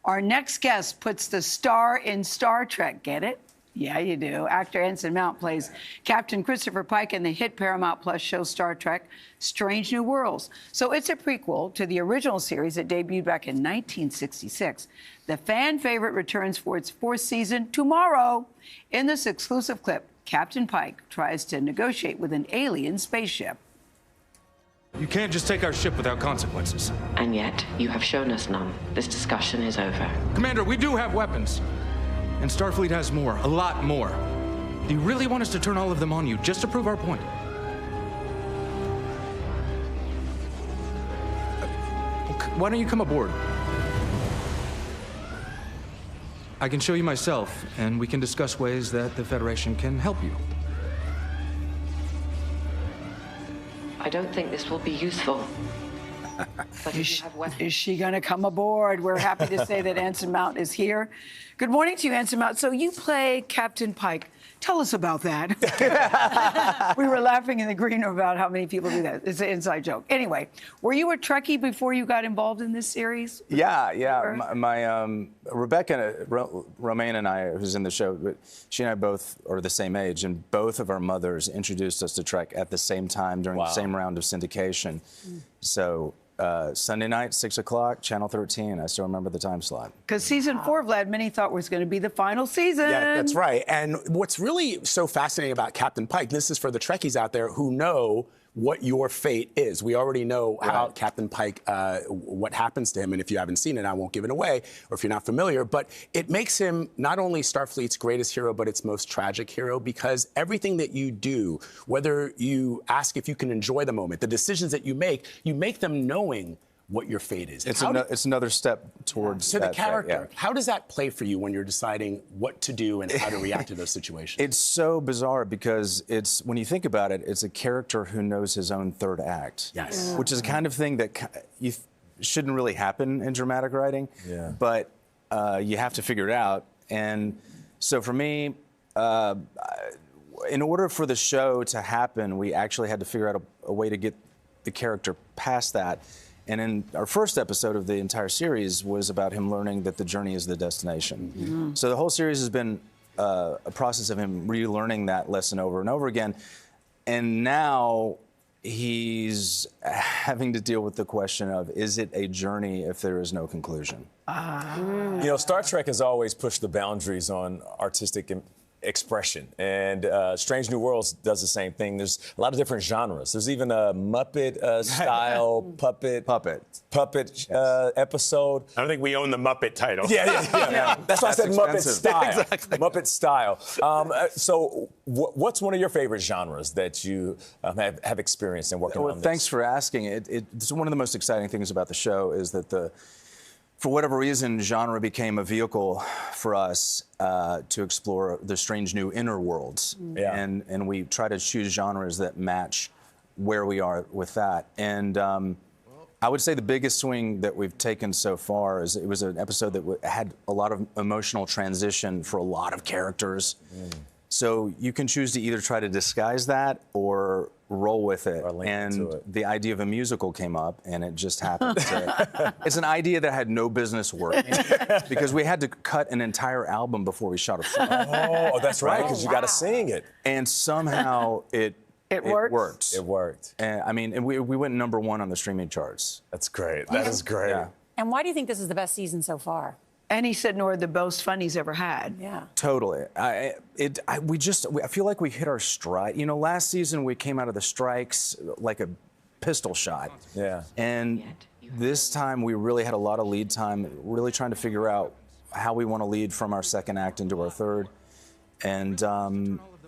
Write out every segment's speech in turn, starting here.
Our next guest puts the star in Star Trek. Get it? Yeah, you do. Actor Anson Mount plays Captain Christopher Pike in the hit Paramount Plus show Star Trek: Strange New Worlds. So it's a prequel to the original series that debuted back in 1966. The fan favorite returns for its fourth season tomorrow. In this exclusive clip, Captain Pike tries to negotiate with an alien spaceship. You can't just take our ship without consequences. And yet, you have shown us none. This discussion is over. Commander, we do have weapons. And Starfleet has more, a lot more. Do you really want us to turn all of them on you just to prove our point? Why don't you come aboard? I can show you myself, and we can discuss ways that the Federation can help you. I don't think this will be useful. But if you have weapons... Is she going to come aboard? We're happy to say that Anson Mount is here. Good morning to you, Anson Mount. So you play Captain Pike. Tell us about that. We were laughing in the green room about how many people do that. It's an inside joke. Anyway, were you a Trekkie before you got involved in this series? Yeah. My Rebecca Romaine and I, who's in the show, she and I both are the same age, and both of our mothers introduced us to Trek at the same time during the same round of syndication. So Sunday night, 6 o'clock, Channel 13. I still remember the time slot. Because season 4, Vlad, many thought was going to be the final season. Yeah, that's right. And what's really so fascinating about Captain Pike, this is for the Trekkies out there who know what your fate is. We already know how Captain Pike, what happens to him, and if you haven't seen it, I won't give it away, or if you're not familiar, but it makes him not only Starfleet's greatest hero, but its most tragic hero, because everything that you do, whether you ask if you can enjoy the moment, the decisions that you make them knowing what your fate is. It's another step towards to the that character. fate, yeah. How does that play for you when you're deciding what to do and how to react to those situations? It's so bizarre because when you think about it, it's a character who knows his own third act. Yes. Which is the kind of thing that shouldn't really happen in dramatic writing. Yeah. But you have to figure it out. And so for me, in order for the show to happen, we actually had to figure out a way to get the character past that. And in our first episode of the entire series was about him learning that the journey is the destination. Mm-hmm. So the whole series has been a process of him relearning that lesson over and over again. And now he's having to deal with the question of, is it a journey if there is no conclusion? You know, Star Trek has always pushed the boundaries on artistic expression, and Strange New Worlds does the same thing. There's a lot of different genres. There's even a Muppet style puppet episode. I don't think we own the Muppet title. Yeah. That's why I said Muppet style. Exactly. Muppet style. So what's one of your favorite genres that you have experienced in working on this? Thanks for asking. It's one of the most exciting things about the show is that for whatever reason, genre became a vehicle for us to explore the strange new inner worlds. Yeah. And we try to choose genres that match where we are with that. And I would say the biggest swing that we've taken so far is it was an episode that had a lot of emotional transition for a lot of characters. So you can choose to either try to disguise that or roll with it. And the idea of a musical came up, and it just happened. It's an idea that had no business working because we had to cut an entire album before we shot a film. Oh, that's right, because you got to sing it. And somehow it worked. It worked. And I mean, and we went #1 on the streaming charts. That's great. That is great. Yeah. And why do you think this is the best season so far? And he said, nor the most fun he's ever had. Yeah. Totally. I feel like we hit our stride. You know, last season we came out of the strikes like a pistol shot. Yeah. And this time we really had a lot of lead time, really trying to figure out how we want to lead from our second act into our third. And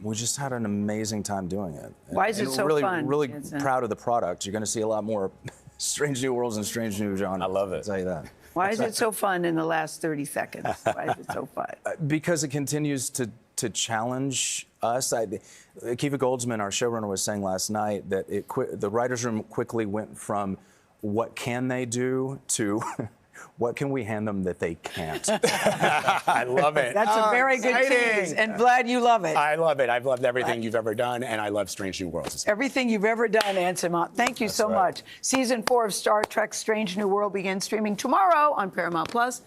we just had an amazing time doing it. Why is it so fun? Really proud of the product. You're going to see a lot more Strange New Worlds and Strange New Genres. I love it. I'll tell you that. Why is it so fun in the last 30 seconds? Why is it so fun? Because it continues to challenge us. Akiva Goldsman, our showrunner, was saying last night that the writer's room quickly went from what can they do to what can we hand them that they can't? I love it. That's a very good tease. And Vlad, you love it. I love it. I've loved everything you've ever done, and I love Strange New Worlds. Everything you've ever done, Anson Mount. Thank you so much. Season 4 of Star Trek: Strange New World begins streaming tomorrow on Paramount Plus.